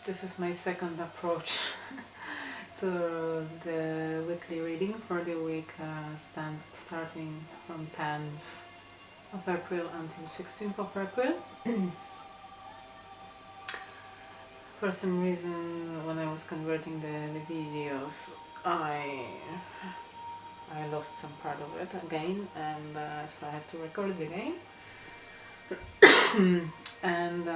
This is my second approach to the weekly reading for the week starting from 10th of April until 16th of April. For some reason, when I was converting the videos, I lost some part of it again, and so I had to record it again. And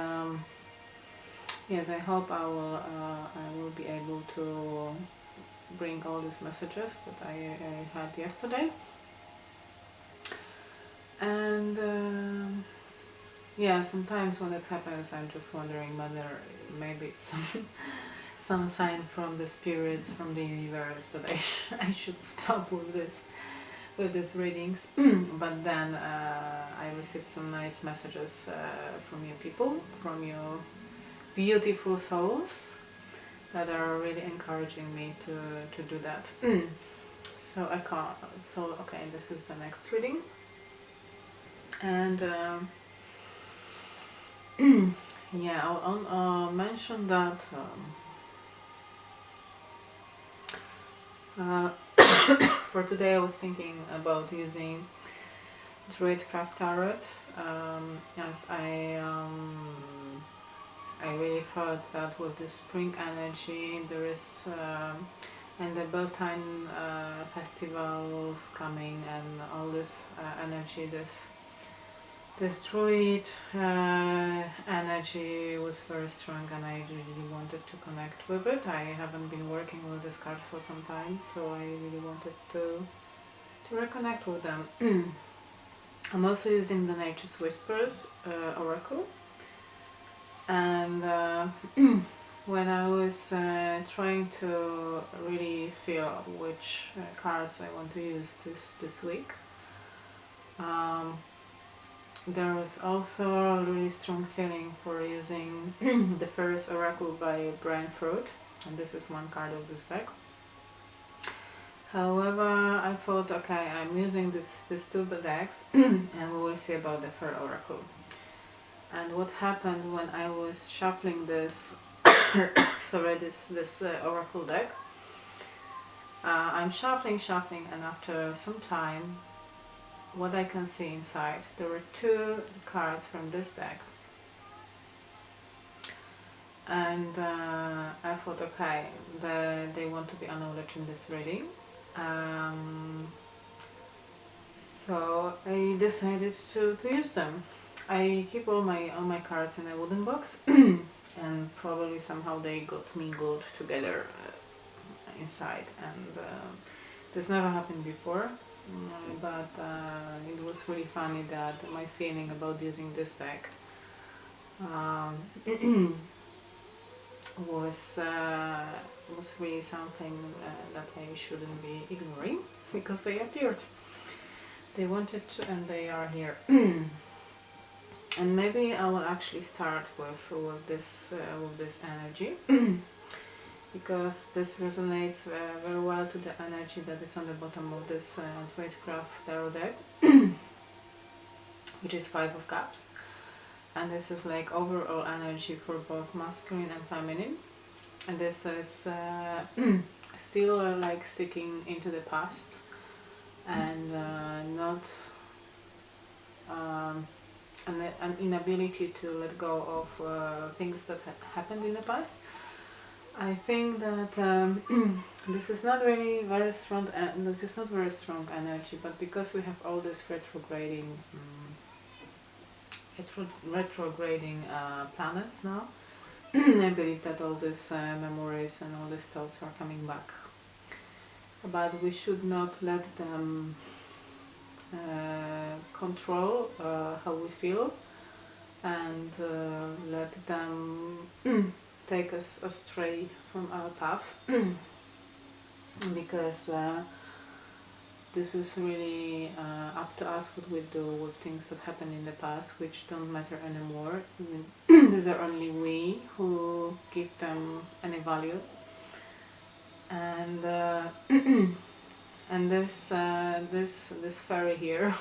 yes, I hope I will be able to bring all these messages that I had yesterday. And yeah, sometimes when it happens, I'm just wondering whether maybe it's some sign from the spirits, from the universe, that I should stop with these readings. But then I received some nice messages from you people, from you beautiful souls, that are really encouraging me to do that. So okay, this is the next reading. And yeah, I'll mention that for today I was thinking about using Druid Craft Tarot, as I really thought that with the spring energy, there is and the Beltane festivals coming, and all this energy, this Druid energy was very strong, and I really wanted to connect with it. I haven't been working with this card for some time, so I really wanted to reconnect with them. I'm also using the Nature's Whispers Oracle, and when I was trying to really feel which cards I want to use this week, there was also a really strong feeling for using the Faeries Oracle by Brian Fruit, and this is one card of this deck. However, I thought, okay, I'm using these two decks and we will see about the Faerie Oracle. And what happened when I was shuffling this sorry, this Oracle deck, I'm shuffling, and after some time, what I can see inside, there were two cards from this deck, and I thought, okay, they want to be acknowledged in this reading, so I decided to use them. I keep all my cards in a wooden box, and probably somehow they got me glued together inside, and this never happened before. But it was really funny that my feeling about using this deck was really something that I shouldn't be ignoring, because they appeared. They wanted to, and they are here. And maybe I will actually start with this energy. Because this resonates very well to the energy that is on the bottom of this Druid Craft Tarot deck, which is 5 of Cups, and this is like overall energy for both masculine and feminine, and this is still like sticking into the past, and not an inability to let go of things that happened in the past. I think that this is not really very strong. This is not very strong energy, but because we have all this retrograding planets now, I believe that all these memories and all these thoughts are coming back. But we should not let them control how we feel, and let them take us astray from our path, because this is really up to us what we do with things that happened in the past, which don't matter anymore. These are only we who give them any value, and and this fairy here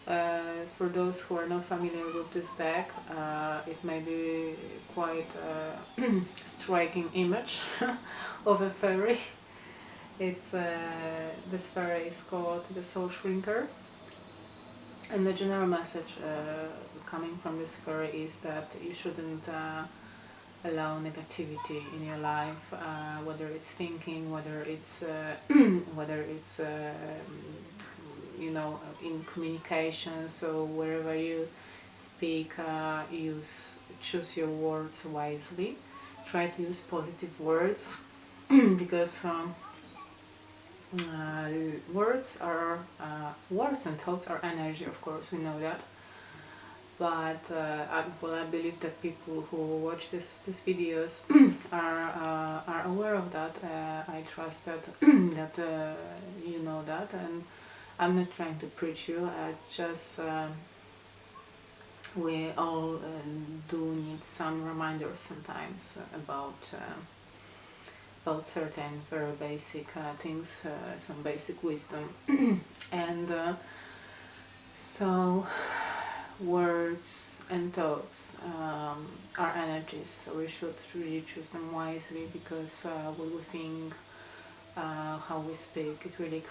For those who are not familiar with this deck, it may be quite a striking image of a fairy. It's this fairy is called the Soul Shrinker, and the general message coming from this fairy is that you shouldn't allow negativity in your life, whether it's thinking, whether it's whether it's you know, in communication. So wherever you speak, choose your words wisely. Try to use positive words because words and thoughts are energy. Of course, we know that. But I believe that people who watch these videos are aware of that. I trust that that you know that, and I'm not trying to preach you. It's just we all do need some reminders sometimes about certain very basic things, some basic wisdom, and so words and thoughts are energies. So we should really choose them wisely, because what we think, how we speak, it really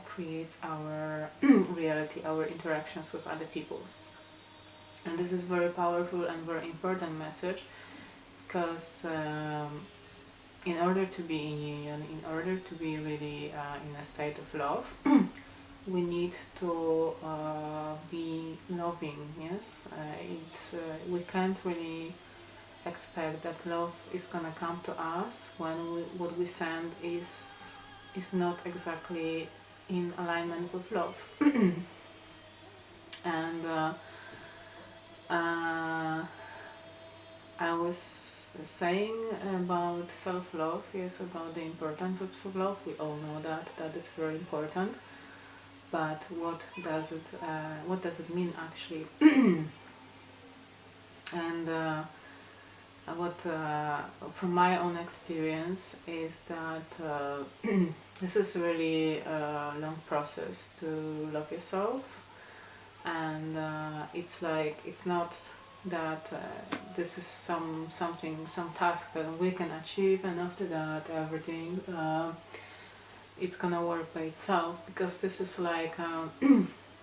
creates our reality, our interactions with other people. And this is very powerful and very important message, because in order to be in union, in order to be really in a state of love, we need to be loving. Yes, we can't really expect that love is gonna come to us when what we send is not exactly in alignment with love. And I was saying about self-love, yes, about the importance of self-love. We all know that it's very important. But what does it mean actually? And what from my own experience is that this is really a long process to love yourself, and it's not that this is some task that we can achieve and after that everything it's gonna work by itself, because this is like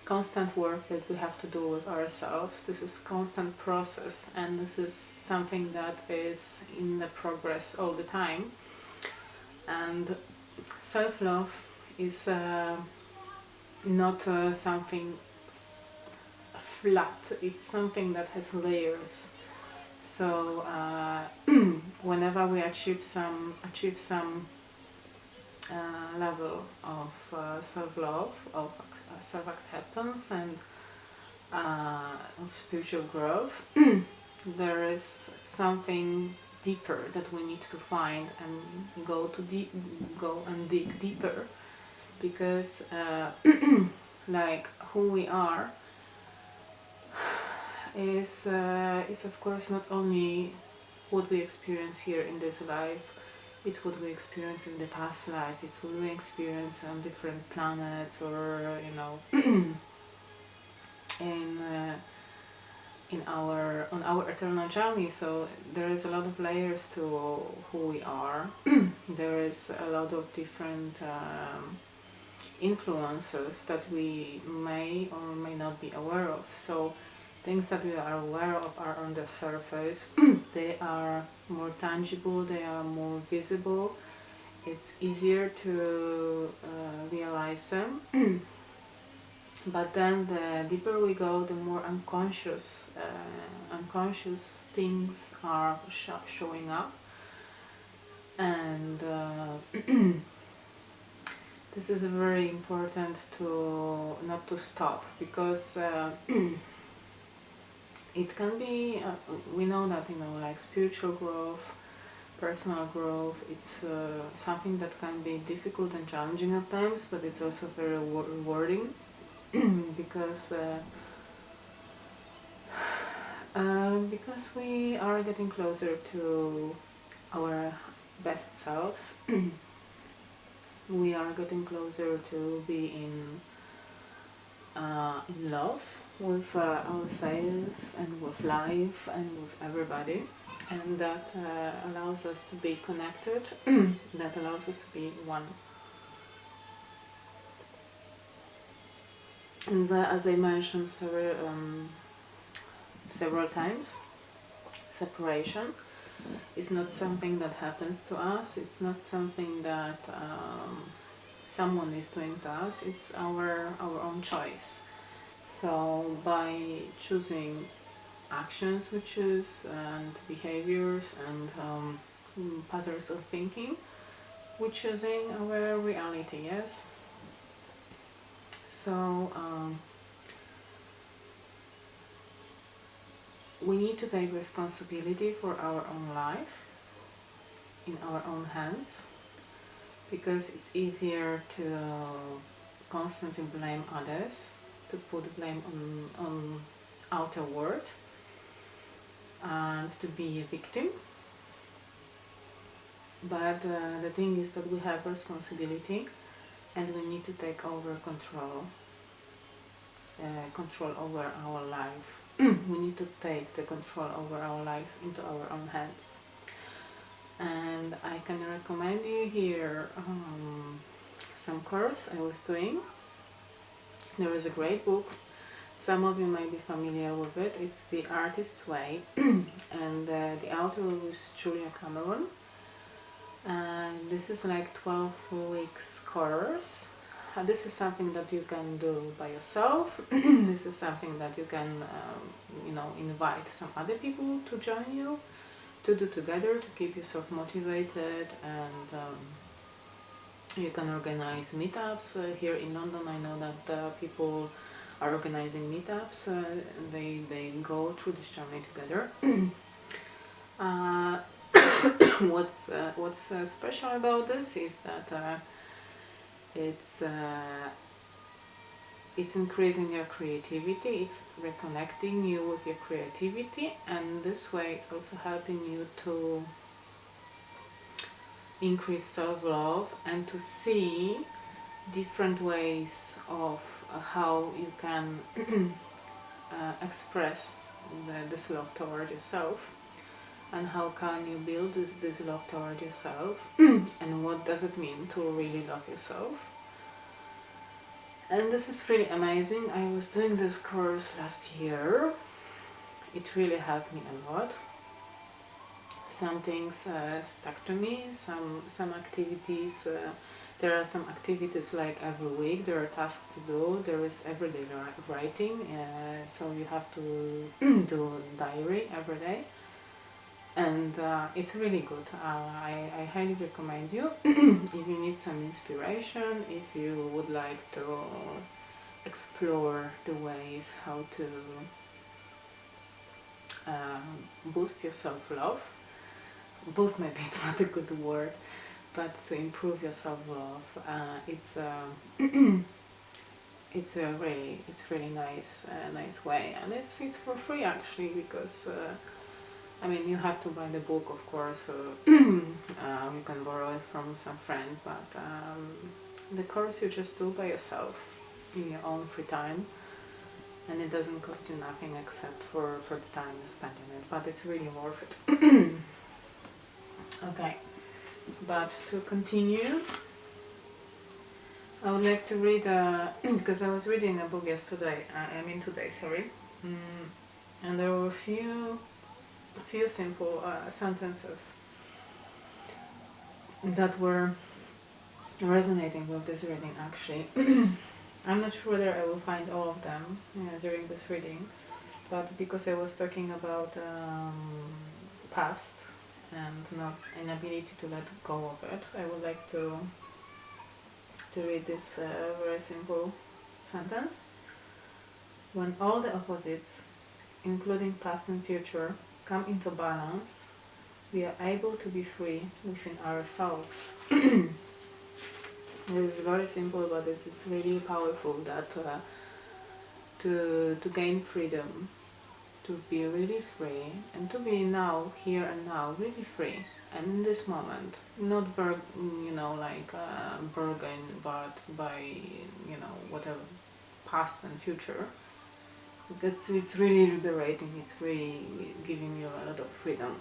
constant work that we have to do with ourselves. This is constant process, and this is something that is in the progress all the time. And self-love is not something flat, it's something that has layers. So whenever we achieve some level of self-love, of self-acceptance, and of spiritual growth, there is something deeper that we need to find and go and dig deeper, because like who we are is of course not only what we experience here in this life, it's what we experience in the past life, it's what we experience on different planets, or you know on our eternal journey. So there is a lot of layers to who we are. There is a lot of different influences that we may or may not be aware of. So things that we are aware of are on the surface. They are more tangible, they are more visible. It's easier to realize them. But then the deeper we go, the more unconscious things are showing up. And this is very important to not to stop, because it can be, we know that, you know, like spiritual growth, personal growth, it's something that can be difficult and challenging at times, but it's also very rewarding. because we are getting closer to our best selves. We are getting closer to be in love, with ourselves and with life and with everybody, and that allows us to be connected, that allows us to be one. And as I mentioned several times, separation is not something that happens to us, it's not something that someone is doing to us, it's our own choice. So by choosing actions we choose and behaviors and patterns of thinking, we're choosing our reality, yes? So we need to take responsibility for our own life in our own hands, because it's easier to constantly blame others, to put blame on outer world and to be a victim. But the thing is that we have responsibility and we need to take over control over our life. We need to take the control over our life into our own hands. And I can recommend you here some course I was doing. There is a great book, some of you may be familiar with it, it's The Artist's Way, and the author was Julia Cameron, and this is like 12 weeks course. This is something that you can do by yourself. This is something that you can invite some other people to join you, to do together, to keep yourself motivated. And you can organize meetups. Here in London I know that people are organizing meetups. They go through this journey together. What's special about this is that it's increasing your creativity, it's reconnecting you with your creativity, and this way it's also helping you to increase self-love and to see different ways of how you can express this love toward yourself, and how can you build this love toward yourself and what does it mean to really love yourself. And this is really amazing. I was doing this course last year. It really helped me a lot. Some things stuck to me, some activities. There are some activities like every week, there are tasks to do, there is everyday writing, so you have to do a diary every day. And it's really good. I highly recommend you if you need some inspiration, if you would like to explore the ways how to boost your self-love. Boost, maybe it's not a good word, but to improve your self-love. It's really nice way, and it's for free actually, because I mean, you have to buy the book, of course, you can borrow it from some friend, but the course you just do by yourself in your own free time, and it doesn't cost you nothing except for the time you spend in it, but it's really worth it. Okay, but to continue, I would like to read, because I was reading a book yesterday, today, sorry, and there were a few simple sentences that were resonating with this reading actually. I'm not sure whether I will find all of them during this reading, but because I was talking about past and not inability to let go of it, I would like to read this very simple sentence. When all the opposites, including past and future, come into balance, we are able to be free within ourselves. This is very simple, but it's really powerful that to gain freedom, to be really free, and to be now, here and now, really free, and in this moment, not burdened but by whatever past and future. it's really liberating. It's really giving you a lot of freedom.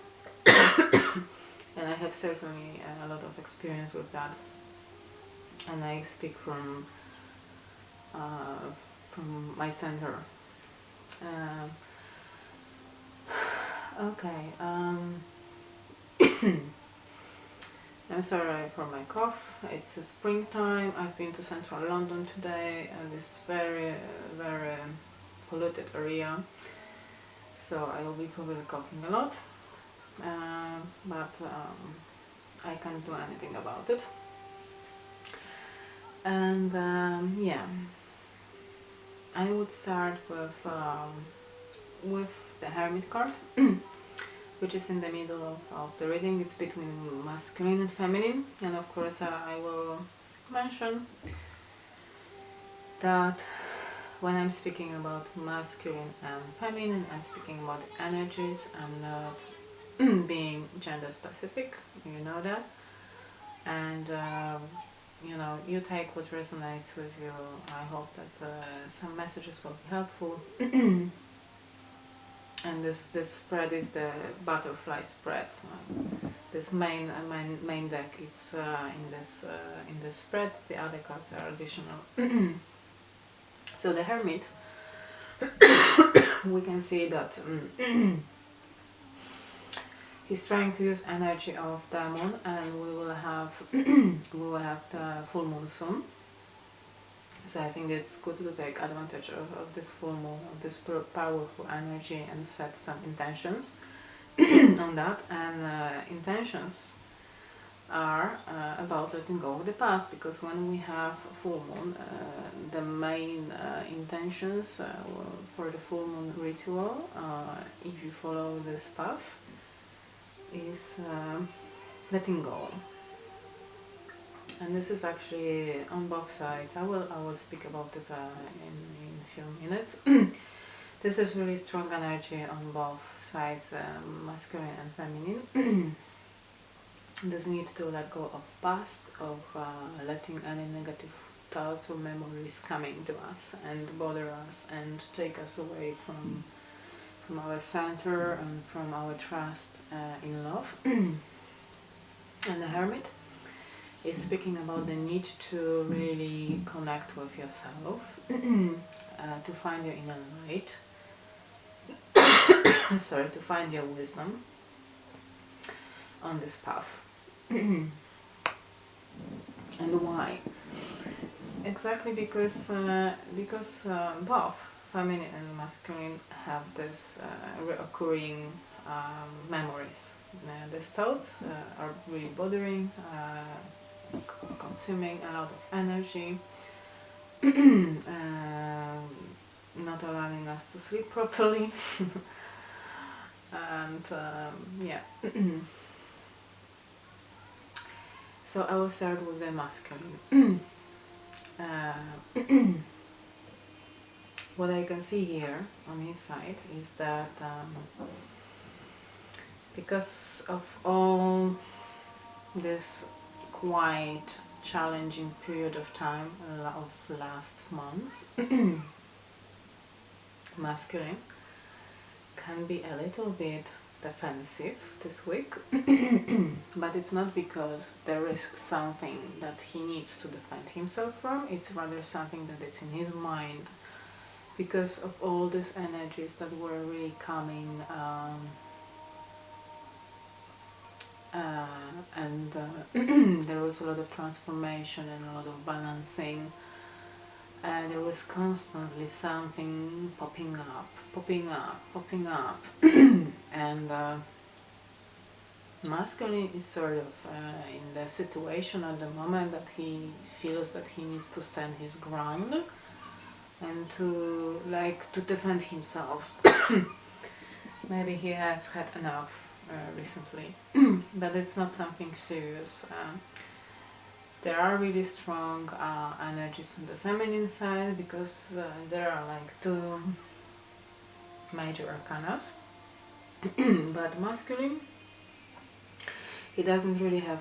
And I have certainly a lot of experience with that. And I speak from my center. Uh, okay. I'm sorry for my cough. It's springtime. I've been to central London today, and it's very, very polluted area. So I will be probably coughing a lot, but I can't do anything about it. And yeah, I would start with the Hermit card, which is in the middle of the reading. It's between masculine and feminine, and of course I will mention that when I'm speaking about masculine and feminine, I'm speaking about energies. I'm not being gender specific, you know that. And you know, you take what resonates with you. I hope that some messages will be helpful. And this spread is the butterfly spread. This main deck. It's in this spread. The other cards are additional. So the Hermit, we can see that he's trying to use energy of the moon, and we will have the full moon soon. So I think it's good to take advantage of this full moon, of this powerful energy, and set some intentions on that. And intentions are about letting go of the past, because when we have a full moon, the main intentions for the full moon ritual, if you follow this path, is letting go. And this is actually on both sides. I will speak about it in a few minutes. This is really strong energy on both sides, masculine and feminine. This need to let go of past, of letting any negative thoughts or memories coming to us and bother us and take us away from our center and from our trust in love. And the Hermit is speaking about the need to really connect with yourself, to find your inner light, sorry, to find your wisdom on this path. And why? Exactly because both feminine and masculine have this reoccurring memories. These thoughts are really bothering, consuming a lot of energy, not allowing us to sleep properly. And yeah. So I will start with the masculine. What I can see here on his side is that because of all this quite challenging period of time of last months, masculine can be a little bit defensive this week. But it's not because there is something that he needs to defend himself from, it's rather something that is in his mind because of all these energies that were really coming, and there was a lot of transformation and a lot of balancing, and there was constantly something popping up. And masculine is sort of in the situation at the moment that he feels that he needs to stand his ground and to defend himself. Maybe he has had enough recently, but it's not something serious. There are really strong energies on the feminine side because there are like two major arcanas. But masculine he doesn't really have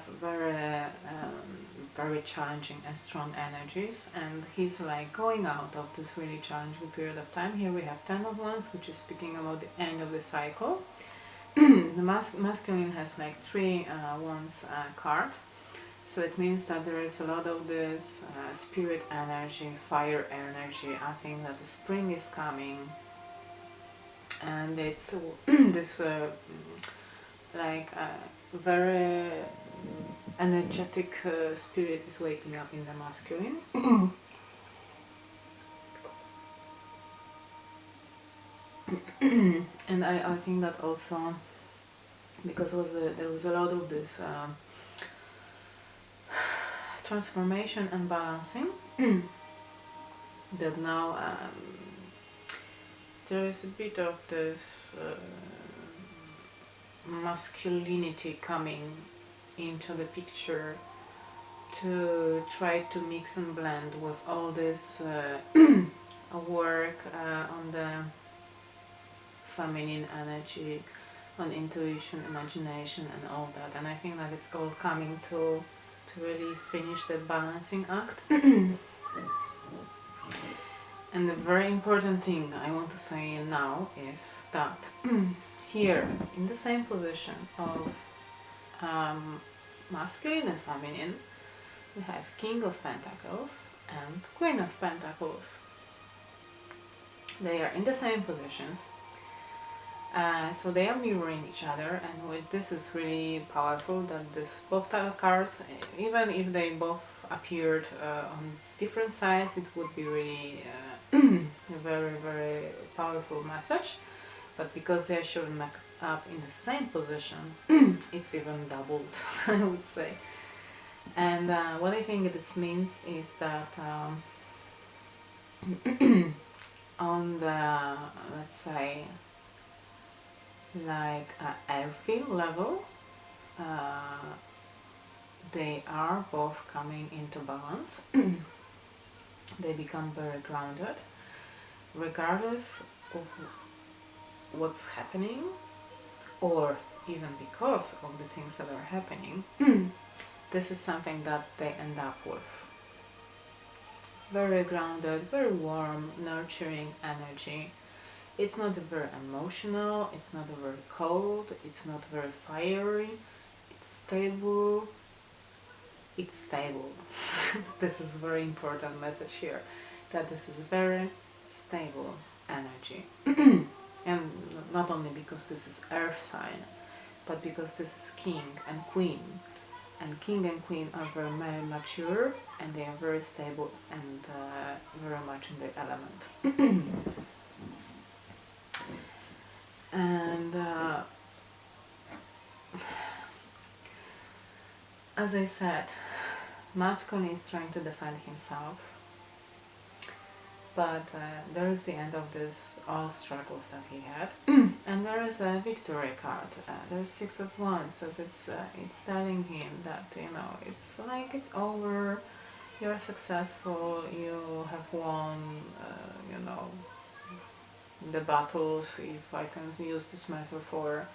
very challenging and strong energies, and he's like going out of this really challenging period of time. Here we have 10 of Wands, which is speaking about the end of the cycle. The masculine has like 3 Wands card, so it means that there is a lot of this spirit energy, fire energy. I think that the spring is coming, and it's this like very energetic spirit is waking up in the masculine. And I think that also because there was a lot of this transformation and balancing, that now there is a bit of this masculinity coming into the picture to try to mix and blend with all this work on the feminine energy, on intuition, imagination and all that. And I think that it's all coming to really finish the balancing act. And the very important thing I want to say now is that here, in the same position of masculine and feminine, we have King of Pentacles and Queen of Pentacles. They are in the same positions, so they are mirroring each other, and this is really powerful that this both cards, even if they both appeared on different sides, it would be really a very, very powerful message. But because they are showing up in the same position, it's even doubled, I would say. And what I think this means is that on the, let's say, like earthy level, they are both coming into balance. They become very grounded, regardless of what's happening, or even because of the things that are happening. This is something that they end up with. Very grounded, very warm, nurturing energy. It's not very emotional, it's not very cold, it's not very fiery, it's stable. It's stable. This is a very important message here, that this is very stable energy. And not only because this is earth sign, but because this is king and queen. And king and queen are very mature, and they are very stable and very much in their element. And as I said, masculine is trying to defend himself, but there is the end of this all struggles that he had, and there is a victory card. There's 6 of Wands, so it's telling him that, you know, it's like it's over, you're successful, you have won, you know, the battles, if I can use this metaphor.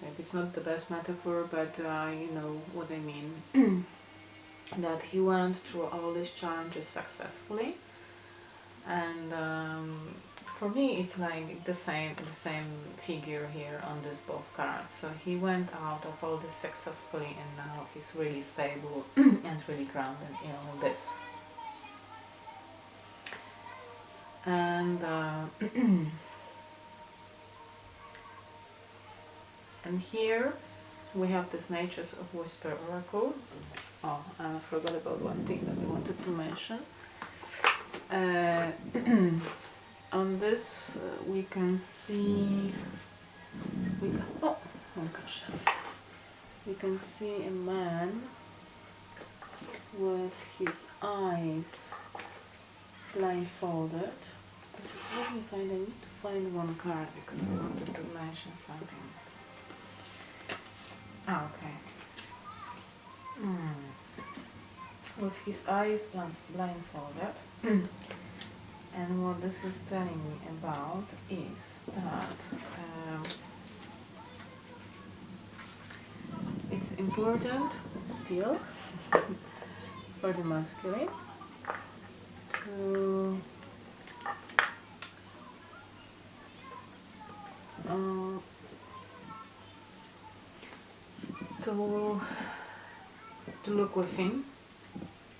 Maybe it's not the best metaphor, but you know what I mean. That he went through all these challenges successfully, and for me it's like the same figure here on this both cards. So he went out of all this successfully, and now he's really stable and really grounded in all this. And and here we have this Nature's of Whisper Oracle. Oh, I forgot about one thing that I wanted to mention. On this we can see, oh gosh, we can see a man with his eyes blindfolded. Just let me find, I need to find one card because I wanted to mention something. Ah, okay. With his eyes blindfolded. And what this is telling me about is that it's is important still for the masculine to look within,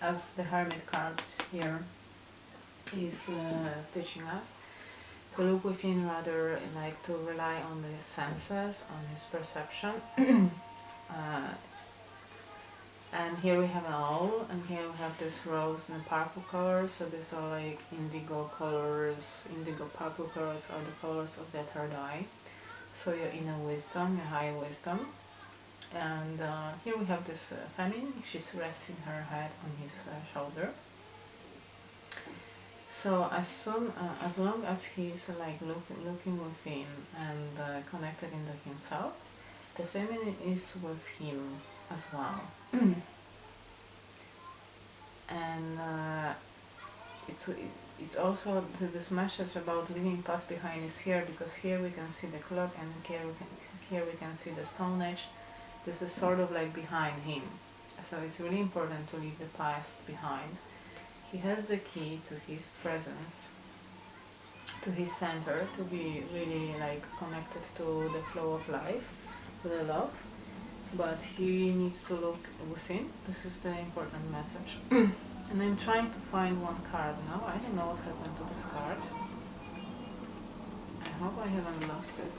as the Hermit cards here is teaching us, to look within rather like to rely on the senses, on his perception. And here we have an owl, and here we have this rose and purple color, so these are like indigo colors. Indigo purple colors are the colors of the third eye, so your inner wisdom, your higher wisdom. And here we have this feminine, she's resting her head on his shoulder. So as long as he's like looking within and connected into himself, the feminine is with him as well. And it's also this message about leaving past behind is here, because here we can see the clock, and here we can see the Stone Age. This is sort of like behind him, so it's really important to leave the past behind. He has the key to his presence, to his center, to be really like connected to the flow of life, to the love, but he needs to look within. This is the important message. And I'm trying to find one card now. I don't know what happened to this card. I hope I haven't lost it.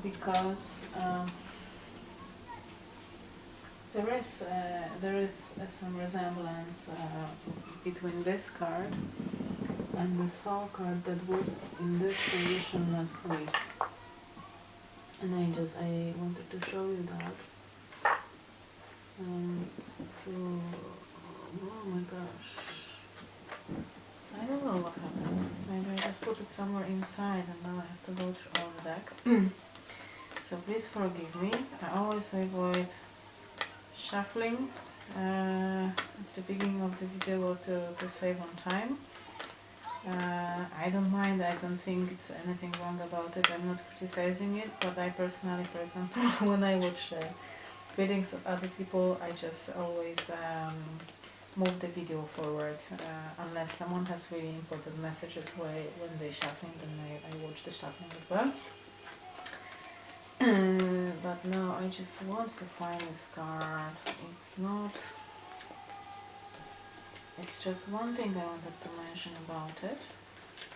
Because there is some resemblance between this card and the Soul card that was in this position last week, and I wanted to show you that. Oh my gosh, I don't know what happened. Maybe I just put it somewhere inside, and now I have to go through all the deck. So please forgive me. I always avoid shuffling at the beginning of the video to save on time. I don't mind, I don't think it's anything wrong about it, I'm not criticizing it, but I personally, for example, when I watch readings of other people, I just always move the video forward, unless someone has really important messages when they're shuffling, then I watch the shuffling as well. But no, I just want to find this card. It's just one thing I wanted to mention about it.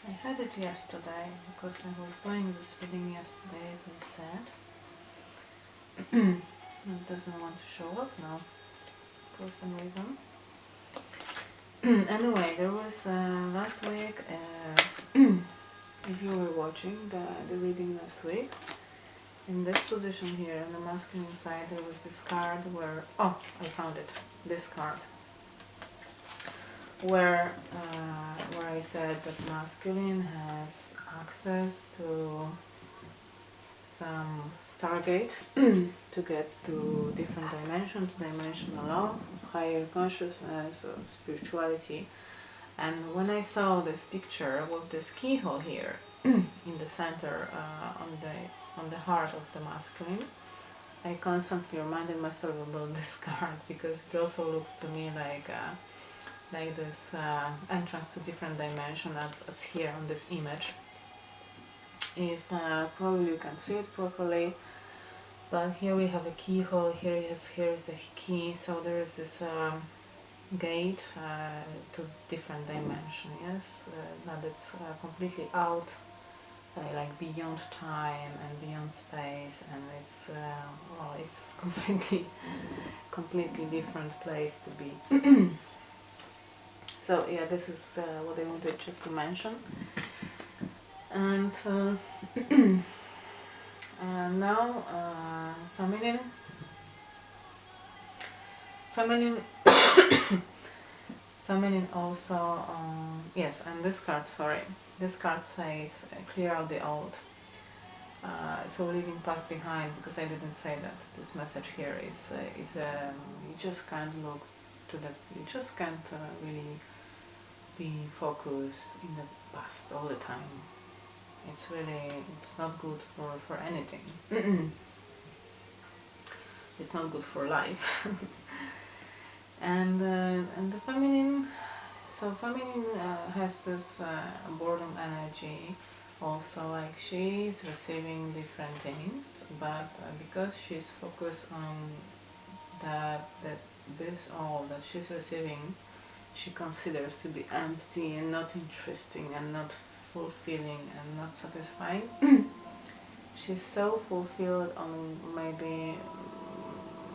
I had it yesterday because I was doing this reading yesterday, as I said. It doesn't want to show up now for some reason. Anyway, there was last week, if you were watching the reading last week, in this position here on the masculine side, there was this card where, oh, I found it, this card, where I said that masculine has access to some stargate to get to different dimensions, dimensional love, higher consciousness, or spirituality. And when I saw this picture with this keyhole here in the center, on the heart of the masculine, I constantly reminded myself about this card, because it also looks to me like this entrance to different dimensions as here on this image. If probably you can see it properly, but here we have a keyhole, here is the key, so there is this gate to different dimension, yes, that it's completely out, like beyond time and beyond space, and it's well, it's completely different place to be. So yeah, this is what I wanted just to mention. And now feminine also, yes, and this card, sorry, this card says clear out the old, so leaving past behind, because I didn't say that. This message here is you just can't look to the, you just can't really be focused in the past all the time. It's not good for anything. it's not good for life. And the feminine, so feminine has this boredom energy also, like she's receiving different things, but because she's focused on that this all that she's receiving she considers to be empty and not interesting and not fulfilling and not satisfying. She's so fulfilled on maybe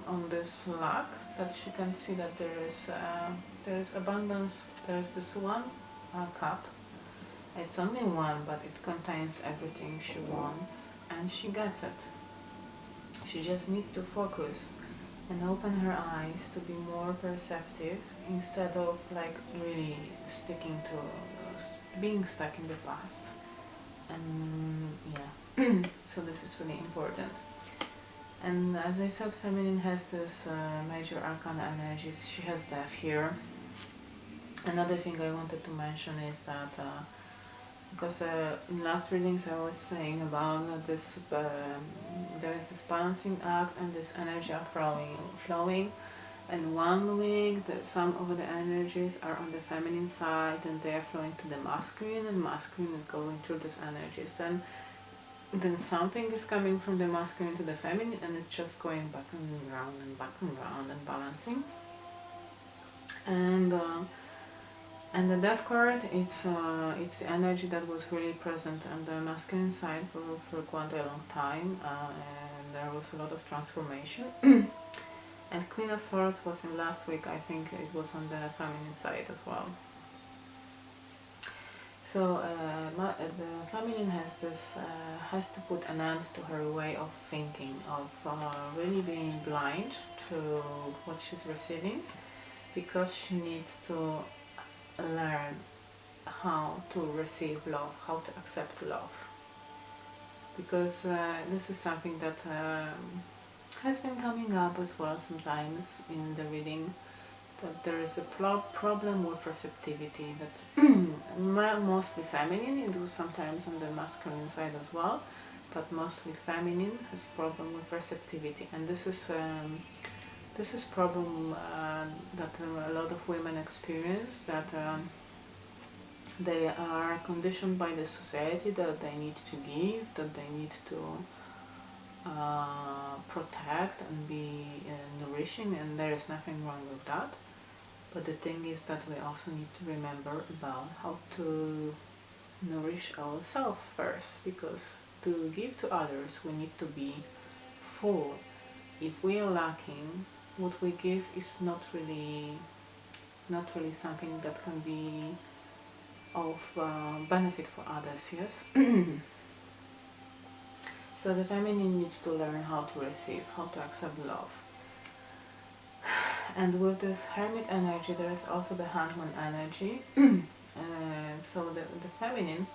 on this lack that she can see that there is abundance. There is this one cup. It's only one, but it contains everything she wants, and she gets it. She just needs to focus and open her eyes to be more perceptive instead of like really sticking to being stuck in the past. And yeah, so this is really important. And as I said, feminine has this major arcana energies. She has death here. Another thing I wanted to mention is that because in last readings I was saying about this, there is this balancing act and this energy are flowing, and one week some of the energies are on the feminine side and they are flowing to the masculine, and masculine is going through these energies. Then something is coming from the masculine to the feminine, and it's just going back and round and back and round and balancing. And the death card, it's the energy that was really present on the masculine side for quite a long time, and there was a lot of transformation. And Queen of Swords was in last week. I think it was on the feminine side as well. So the feminine has to put an end to her way of thinking, of really being blind to what she's receiving, because she needs to learn how to receive love, how to accept love, because this is something that has been coming up as well sometimes in the reading, that there is a problem with receptivity, that mostly feminine, it was sometimes on the masculine side as well, but mostly feminine has problem with receptivity. And this is problem that a lot of women experience, that they are conditioned by the society that they need to give, that they need to protect and be nourishing, and there is nothing wrong with that. But the thing is that we also need to remember about how to nourish ourselves first, because to give to others we need to be full. If we are lacking, what we give is not really something that can be of benefit for others, yes? So the feminine needs to learn how to receive, how to accept love. And with this hermit energy, there is also the hangman energy. So the feminine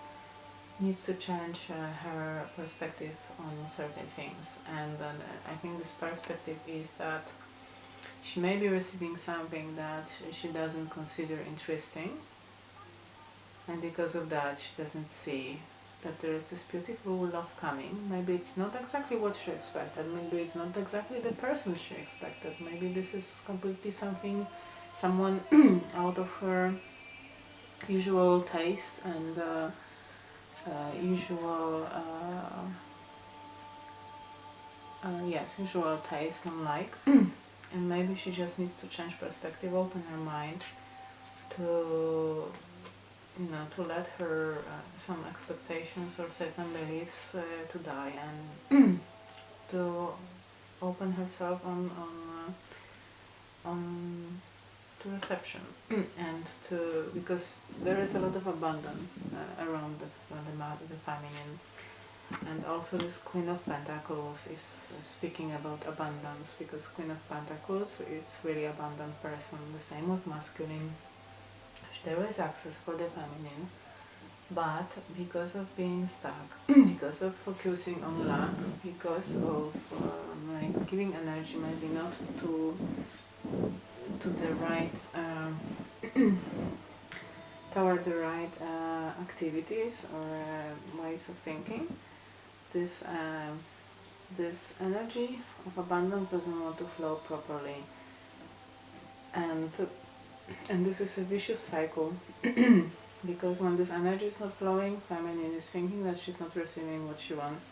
needs to change her perspective on certain things. And I think this perspective is that she may be receiving something that she doesn't consider interesting, and because of that she doesn't see that there is this beautiful love coming. Maybe it's not exactly what she expected, maybe it's not exactly the person she expected, maybe this is completely someone out of her usual taste and usual taste and like. And maybe she just needs to change perspective, open her mind to to let her some expectations or certain beliefs to die, and to open herself on to reception, and to, because there is a lot of abundance around the feminine. And also this Queen of Pentacles is speaking about abundance, because Queen of Pentacles, it's really abundant person. The same with masculine. There is access for the feminine, but because of being stuck, because of focusing on lack, because of giving energy maybe not to the right toward the right activities or ways of thinking, this this energy of abundance doesn't want to flow properly, and this is a vicious cycle. Because when this energy is not flowing, feminine is thinking that she's not receiving what she wants,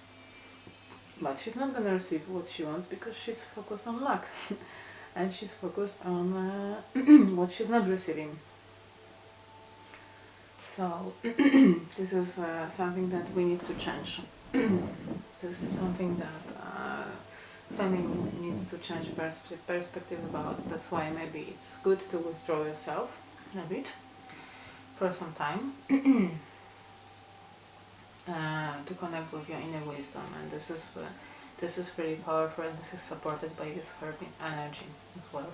but she's not gonna receive what she wants because she's focused on luck and she's focused on what she's not receiving. So this is something that we need to change. This is something that feminine needs to change perspective about. That's why maybe it's good to withdraw yourself a bit for some time to connect with your inner wisdom, and this is very powerful, and this is supported by this herb energy as well.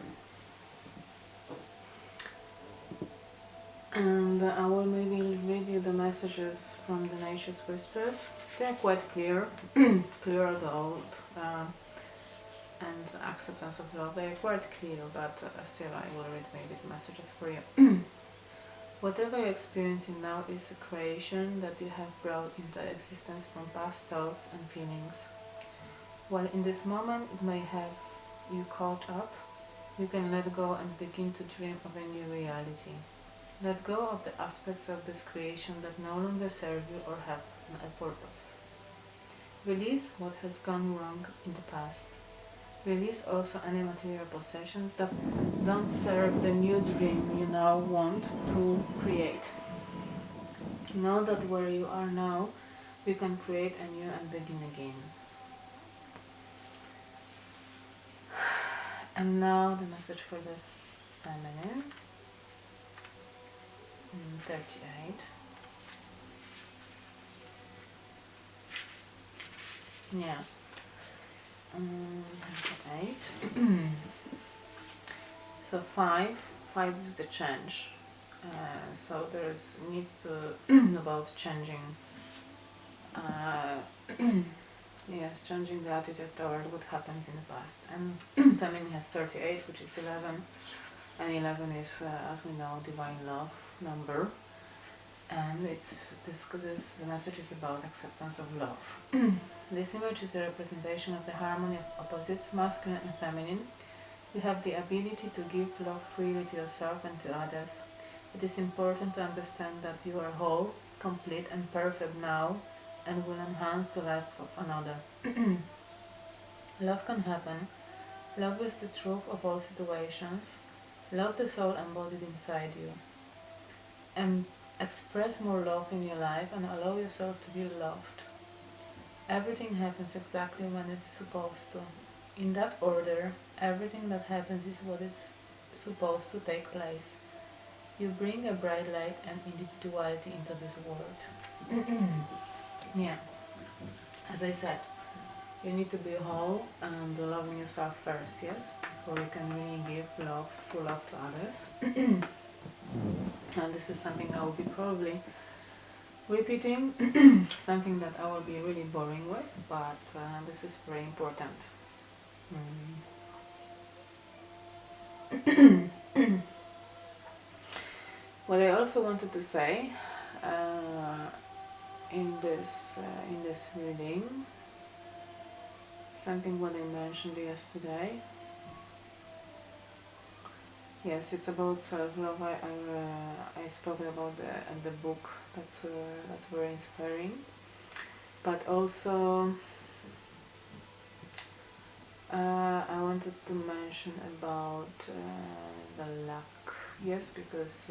And I will maybe read you the messages from the Nature's Whispers. They are quite clear, clear adult, and acceptance of love. They are quite clear, but still I will read maybe the messages for you. Whatever you're experiencing now is a creation that you have brought into existence from past thoughts and feelings. While in this moment it may have you caught up, you can let go and begin to dream of a new reality. Let go of the aspects of this creation that no longer serve you or have a purpose. Release what has gone wrong in the past. Release also any material possessions that don't serve the new dream you now want to create. Know that where you are now, you can create anew and begin again. And now the message for the feminine. 38. Yeah. 8. So 5 is the change. So there's need to about changing. Yes, changing the attitude toward what happens in the past. And feminine has 38, which is 11, and 11 is, as we know, divine love number. And it's the message is about acceptance of love. This image is a representation of the harmony of opposites, masculine and feminine. You have the ability to give love freely to yourself and to others. It is important to understand that you are whole, complete and perfect now, and will enhance the life of another. Love can happen. Love is the truth of all situations. Love the soul embodied inside you. And express more love in your life and allow yourself to be loved. Everything happens exactly when it's supposed to. In that order, everything that happens is what is supposed to take place. You bring a bright light and individuality into this world. Yeah, as I said, you need to be whole and loving yourself first, yes? Before you can really give love, true love to others. And this is something I will be probably repeating, something that I will be really boring with, but this is very important. What I also wanted to say in this reading, something what I mentioned yesterday. Yes, it's about self-love. I spoke about the book. That's very inspiring. But also, I wanted to mention about the luck. Yes, because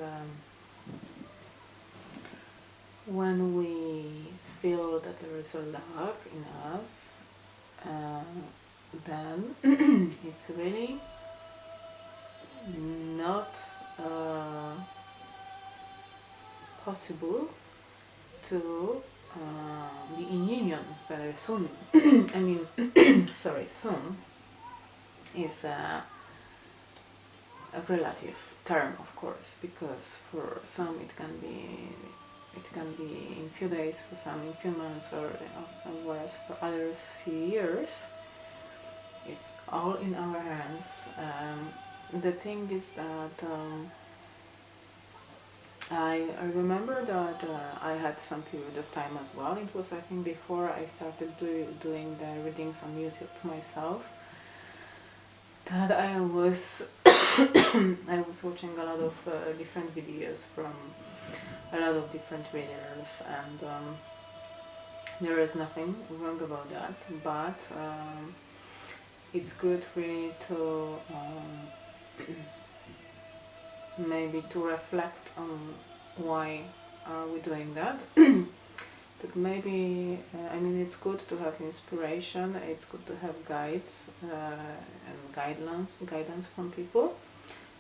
when we feel that there is a luck in us, then it's really not possible to be in union very soon. I mean, sorry, soon is a relative term, of course, because for some it can be in few days, for some in few months, or whereas for others few years. It's all in our hands. The thing is that I remember that I had some period of time as well. It was, I think, before I started doing the readings on YouTube myself, that I was I was watching a lot of different videos from a lot of different readers, and there is nothing wrong about that, but it's good really to maybe to reflect on why are we doing that. But maybe, I mean, it's good to have inspiration, it's good to have guides and guidance from people,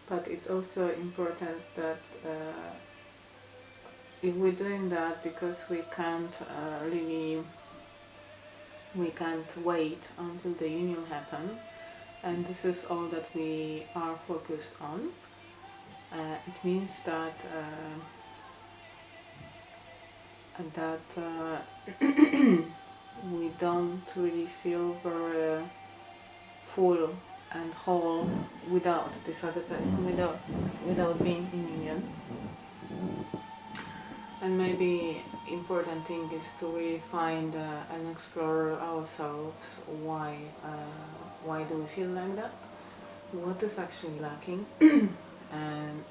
but it's also important that if we're doing that because we can't we can't wait until the union happens, and this is all that we are focused on. It means that we don't really feel very full and whole without this other person, without being in union. And maybe important thing is to really find and explore ourselves. Why do we feel like that? What is actually lacking? And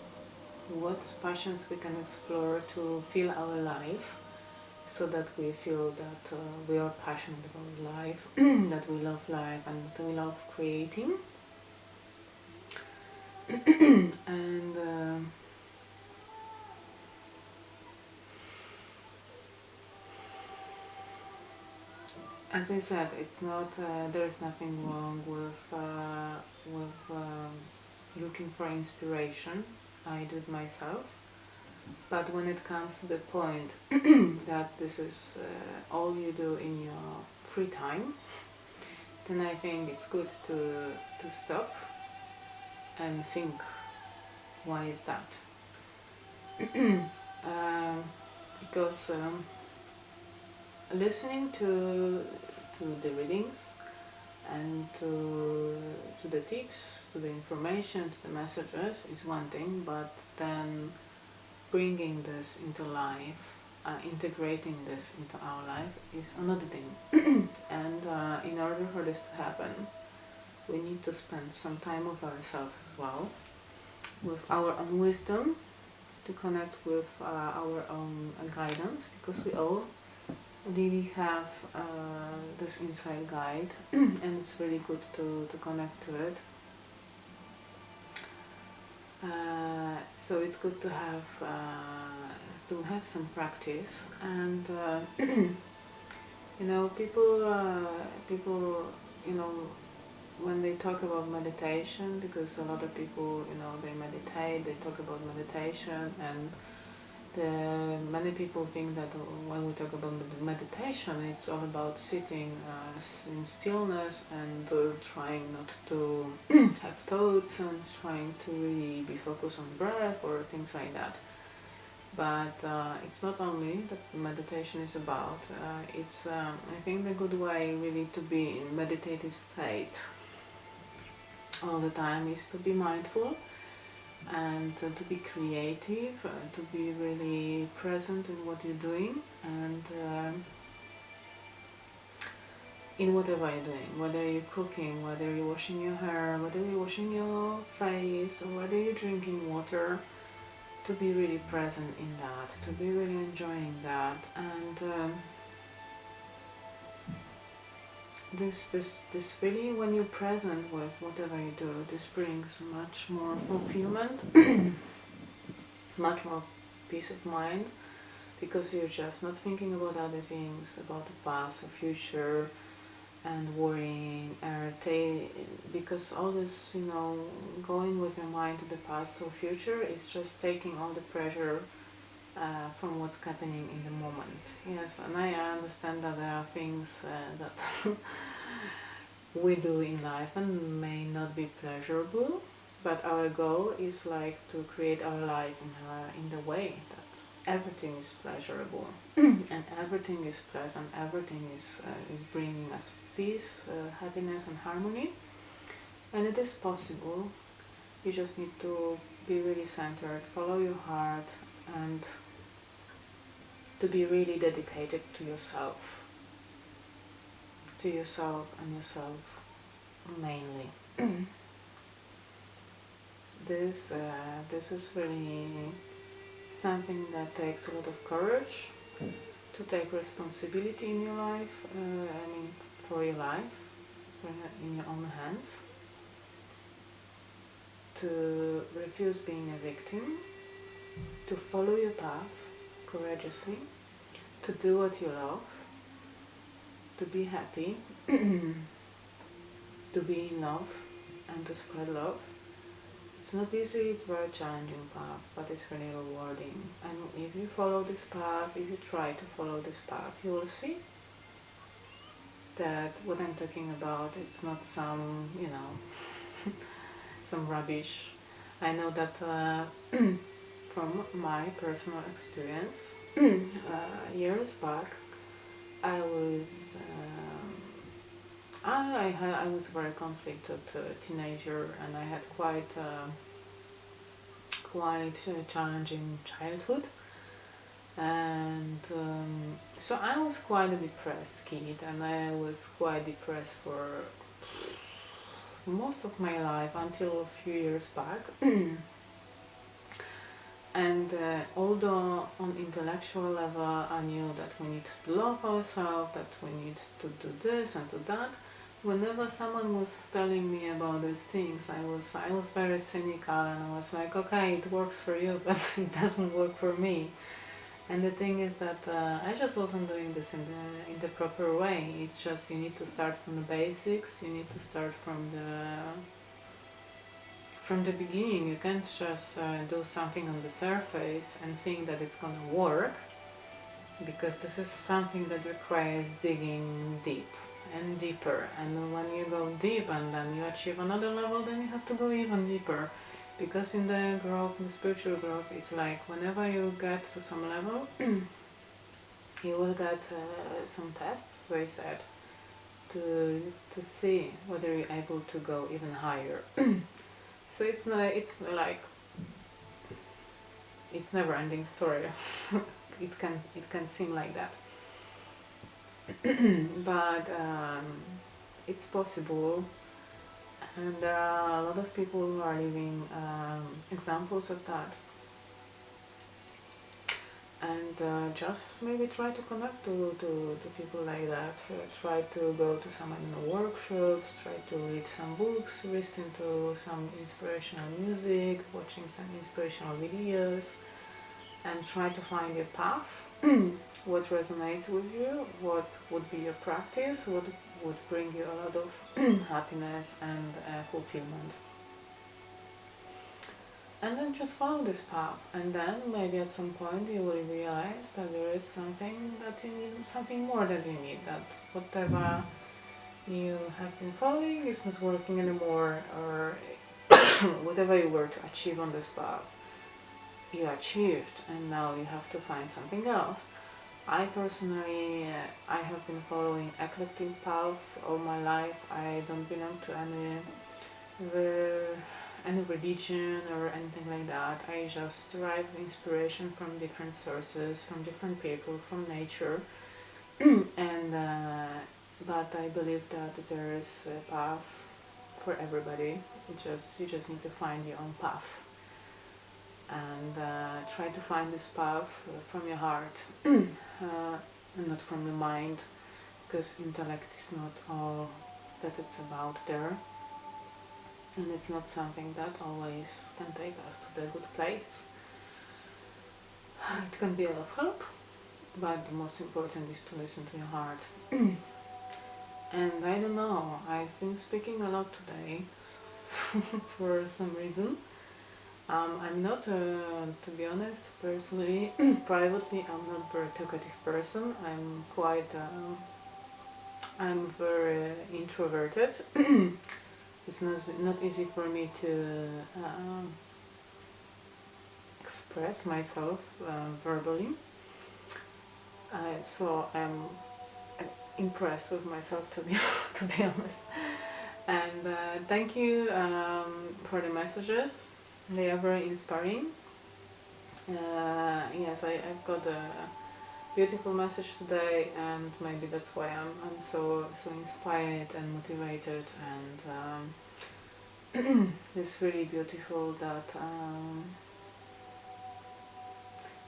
what passions we can explore to feel our life, so that we feel that we are passionate about life, that we love life and that we love creating. And as I said, it's not there is nothing wrong with looking for inspiration. I do it myself. But when it comes to the point that this is all you do in your free time, then I think it's good to stop and think, why is that? Because listening to the readings and to the tips, to the information, to the messages is one thing, but then bringing this into life, integrating this into our life is another thing. And in order for this to happen, we need to spend some time with ourselves as well, with our own wisdom, to connect with our own guidance, because we all really have this inside guide, and it's really good to connect to it. So it's good to have some practice, and you know, people, you know, when they talk about meditation, because a lot of people, you know, they meditate, they talk about meditation, and many people think that when we talk about meditation, it's all about sitting in stillness and trying not to have thoughts and trying to really be focused on breath or things like that. But it's not only that meditation is about. It's I think the good way really to be in meditative state all the time is to be mindful and to be creative, to be really present in what you're doing, and in whatever you're doing, whether you're cooking, whether you're washing your hair, whether you're washing your face, or whether you're drinking water, to be really present in that, to be really enjoying that. And this really, when you're present with whatever you do, this brings much more fulfillment, much more peace of mind, because you're just not thinking about other things, about the past or future, and worrying, because all this, you know, going with your mind to the past or future is just taking all the pressure from what's happening in the moment. Yes, and I understand that there are things that we do in life and may not be pleasurable, but our goal is like to create our life in the way that everything is pleasurable and everything is pleasant, everything is bringing us peace, happiness and harmony, and it is possible. You just need to be really centered, follow your heart, and to be really dedicated to yourself and yourself mainly. This is really something that takes a lot of courage, to take responsibility in your life, for your life, in your own hands, to refuse being a victim, to follow your path courageously, to do what you love, to be happy, to be in love, and to spread love. It's not easy, it's a very challenging path, but it's really rewarding. And if you follow this path, if you try to follow this path, you will see that what I'm talking about, it's not some, some rubbish. I know that from my personal experience, years back, I was I was a very conflicted teenager, and I had quite a challenging childhood, and so I was quite a depressed kid, and I was quite depressed for most of my life until a few years back. And although on intellectual level I knew that we need to love ourselves, that we need to do this and do that, whenever someone was telling me about these things, I was very cynical, and I was like, okay, it works for you, but it doesn't work for me. And the thing is that I just wasn't doing this in the proper way. It's just you need to start from the basics. You need to start from the beginning. You can't just do something on the surface and think that it's gonna work, because this is something that requires digging deep and deeper. And when you go deep and then you achieve another level, then you have to go even deeper. Because in the growth, in the spiritual growth, it's like whenever you get to some level, you will get some tests, they said, to see whether you're able to go even higher. So it's like it's never-ending story. it can seem like that, but it's possible. And there are a lot of people who are living examples of that. And just maybe try to connect to people like that. Try to go to some workshops, try to read some books, listen to some inspirational music, watching some inspirational videos, and try to find your path. What resonates with you, what would be your practice, what would bring you a lot of happiness and fulfillment. And then just follow this path, and then maybe at some point you will realize that there is something that you need, something more that you need, that whatever you have been following is not working anymore, or whatever you were to achieve on this path, you achieved, and now you have to find something else. I personally, I have been following eclectic path all my life. I don't belong to any religion or anything like that. I just derive inspiration from different sources, from different people, from nature. And but I believe that there is a path for everybody. You just need to find your own path, and try to find this path from your heart, and not from your mind, because intellect is not all that it's about there, and it's not something that always can take us to the good place. It can be a lot of help, but the most important is to listen to your heart. And I don't know, I've been speaking a lot today for some reason. I'm not, to be honest, personally, privately, I'm not a very talkative person. I'm very introverted. It's not easy for me to express myself verbally. So I'm impressed with myself, to be honest. And thank you for the messages. They are very inspiring. Yes, I've got a beautiful message today, and maybe that's why I'm so inspired and motivated, and it's really beautiful that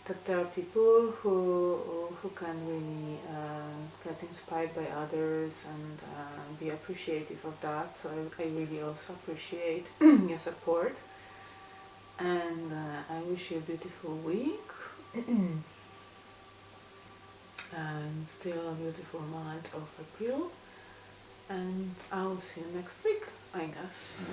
that there are people who can really get inspired by others and be appreciative of that. So I really also appreciate your support, and I wish you a beautiful week and still a beautiful month of April, and I'll see you next week, I guess.